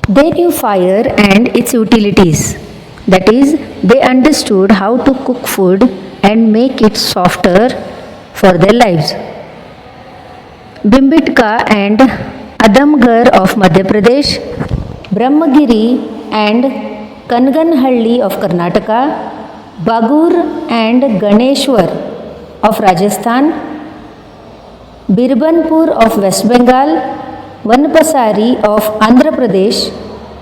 They knew fire and its utilities. That is, they understood how to cook food and make it softer for their lives. Bhimbetka and Adamgarh of Madhya Pradesh, Brahmagiri and Kanganhalli of Karnataka, Bagur and Ganeshwar of Rajasthan, Birbanpur of West Bengal, Vanpasari of Andhra Pradesh,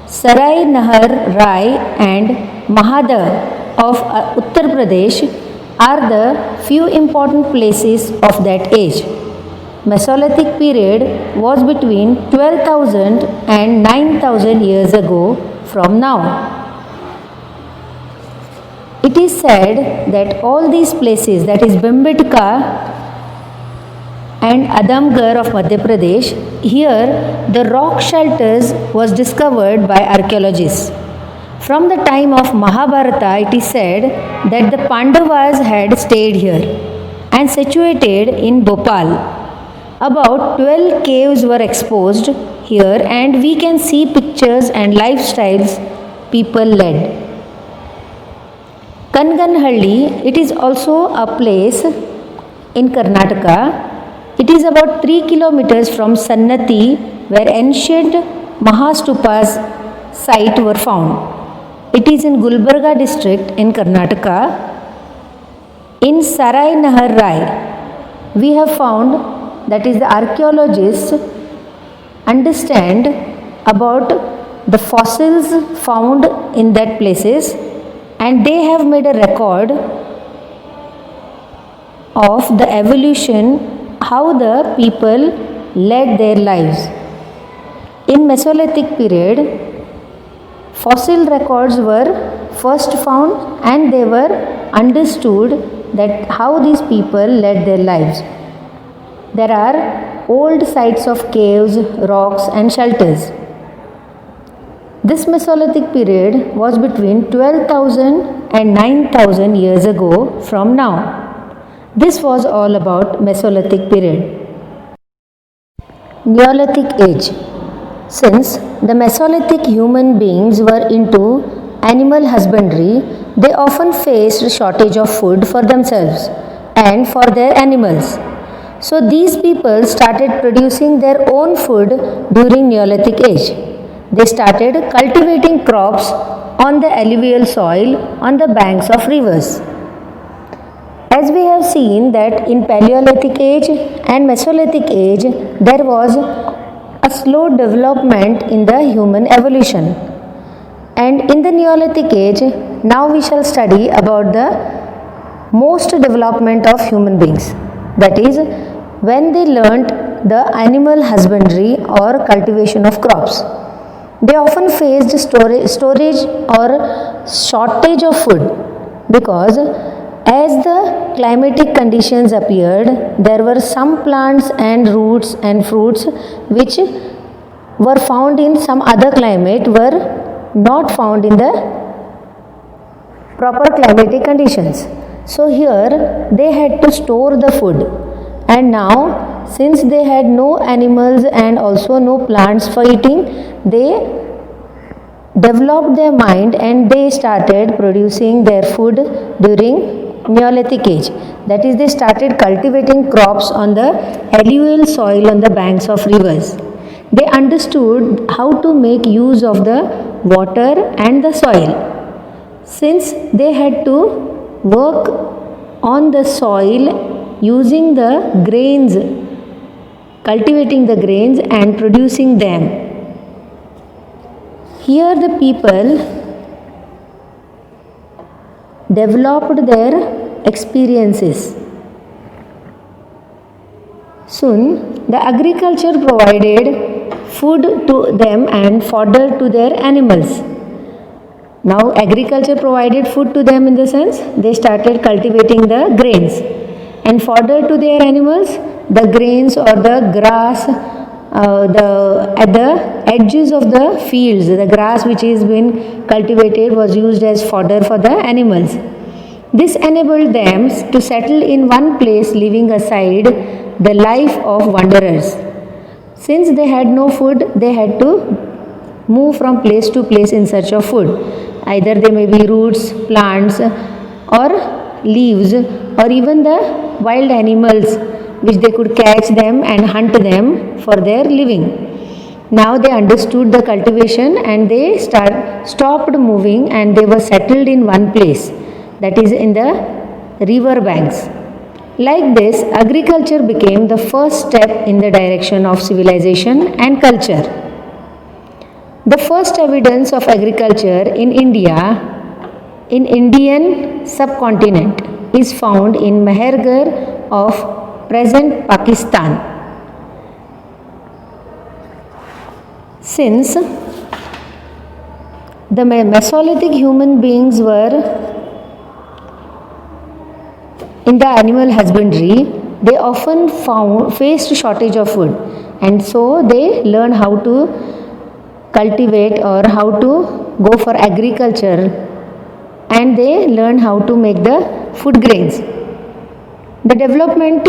Sarai Nahar Rai and Mahada of Uttar Pradesh are the few important places of that age. Mesolithic period was between 12,000 and 9,000 years ago from now. It is said that all these places, that is Bhimbetka and Adamgarh of Madhya Pradesh, here the rock shelters was discovered by archaeologists. From the time of Mahabharata, it is said that the Pandavas had stayed here and situated in Bhopal. About 12 caves were exposed here, and we can see pictures and lifestyles people led. Kanganhalli, it is also a place in Karnataka. It is about 3 kilometers from Sannati, where ancient Mahastupas site were found. It is in Gulbarga district in Karnataka. In Sarai Nahar Rai, we have found, that is the archaeologists understand about the fossils found in that places, and they have made a record of the evolution, how the people led their lives. In Mesolithic period, fossil records were first found and they were understood that how these people led their lives. There are old sites of caves, rocks and shelters. This Mesolithic period was between 12,000 and 9,000 years ago from now. This was all about Mesolithic period. Neolithic age. Since the Mesolithic human beings were into animal husbandry, they often faced shortage of food for themselves and for their animals. So these people started producing their own food during Neolithic age. They started cultivating crops on the alluvial soil on the banks of rivers. As we have seen that in Paleolithic age and Mesolithic age, there was a slow development in the human evolution. And in the Neolithic age, now we shall study about the most development of human beings. That is, when they learnt the animal husbandry or cultivation of crops. They often faced storage or shortage of food, because as the climatic conditions appeared, there were some plants and roots and fruits which were found in some other climate were not found in the proper climatic conditions. So here they had to store the food. And now, since they had no animals and also no plants for eating, they developed their mind and they started producing their food during Neolithic age. That is, they started cultivating crops on the alluvial soil on the banks of rivers. They understood how to make use of the water and the soil. Since they had to work on the soil using the grains, cultivating the grains and producing them. Here the people developed their experiences. Soon the agriculture provided food to them and fodder to their animals. Now agriculture provided food to them in the sense they started cultivating the grains. And fodder to their animals, the grains or the grass, at the edges of the fields, the grass which is been cultivated was used as fodder for the animals. This enabled them to settle in one place, leaving aside the life of wanderers. Since they had no food, they had to move from place to place in search of food. Either they may be roots, plants, or leaves, or even the wild animals which they could catch them and hunt them for their living. Now they understood the cultivation and they stopped moving and they were settled in one place, that is in the river banks. Like this, agriculture became the first step in the direction of civilization and culture. The first evidence of agriculture in India, in Indian subcontinent, is found in Mehergarh of present Pakistan. Since the Mesolithic human beings were in the animal husbandry, they often faced shortage of food, and so they learned how to cultivate or how to go for agriculture, and they learned how to make the food grains. The development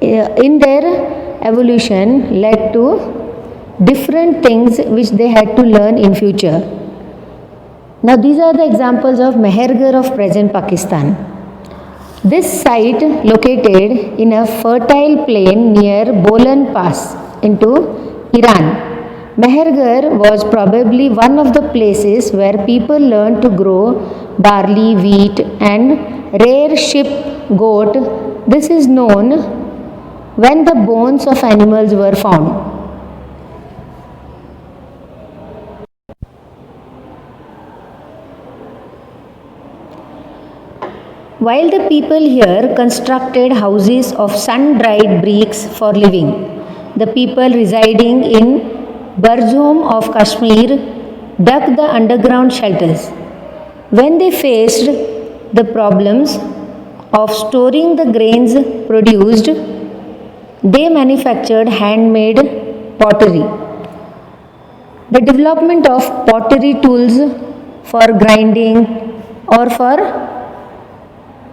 in their evolution led to different things which they had to learn in future. Now these are the examples of Mehergarh of present Pakistan. This site located in a fertile plain near Bolan Pass into Iran. Mehergarh was probably one of the places where people learned to grow barley, wheat and rare sheep, goat. This is known when the bones of animals were found. While the people here constructed houses of sun-dried bricks for living, the people residing in Barzhom of Kashmir dug the underground shelters. When they faced the problems of storing the grains produced, they manufactured handmade pottery. The development of pottery tools for grinding or for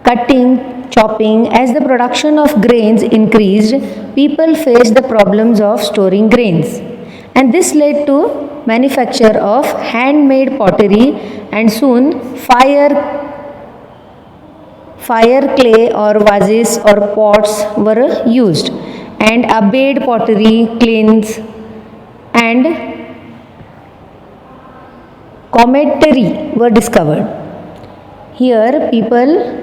cutting, chopping, as the production of grains increased, people faced the problems of storing grains. And this led to manufacture of handmade pottery, and soon fire clay or vases or pots were used, and abbade pottery, kilns and comettery were discovered. Here people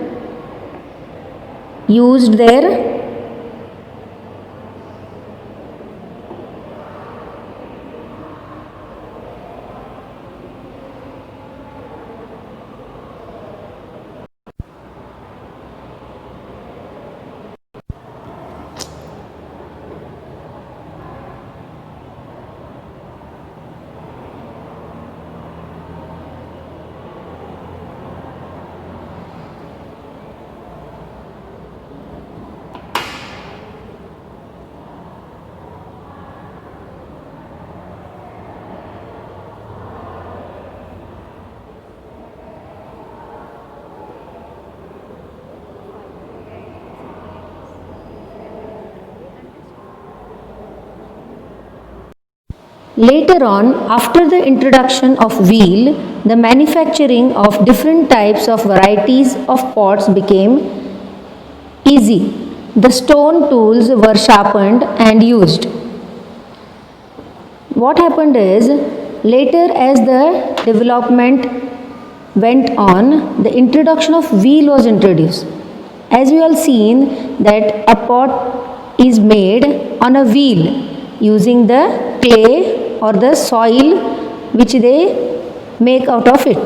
used their Later on, after the introduction of wheel, the manufacturing of different types of varieties of pots became easy. The stone tools were sharpened and used. What happened is, later as the development went on, the introduction of wheel was introduced. As you all seen that a pot is made on a wheel using the clay or the soil which they make out of it.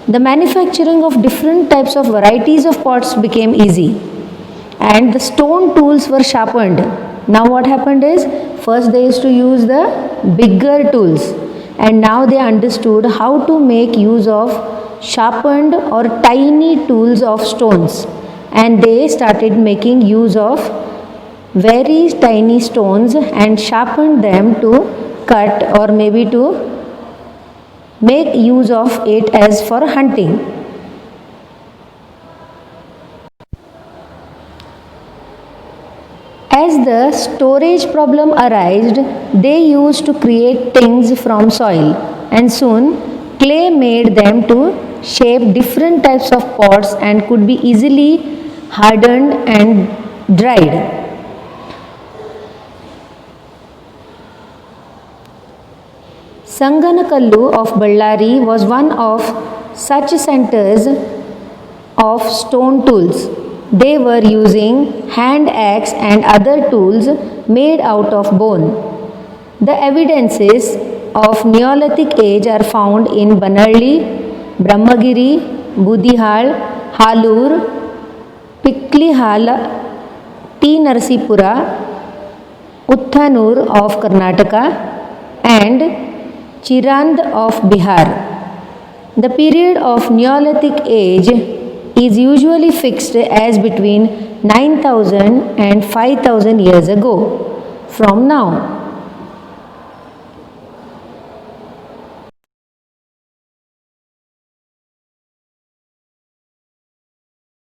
The manufacturing of different types of varieties of pots became easy, and the stone tools were sharpened. Now what happened is, first they used to use the bigger tools, and now they understood how to make use of sharpened or tiny tools of stones, and they started making use of very tiny stones and sharpened them to cut or maybe to make use of it as for hunting. As the storage problem arose, they used to create things from soil, and soon clay made them to shape different types of pots and could be easily hardened and dried. Sanganakallu of Ballari was one of such centers of stone tools. They were using hand axe and other tools made out of bone. The evidences of Neolithic age are found in Banarli, Brahmagiri, Budihal, Halur, Piklihala, T. Narsipura, Uttanur of Karnataka, and Chirand of Bihar. The period of Neolithic age is usually fixed as between 9,000 and 5,000 years ago from now.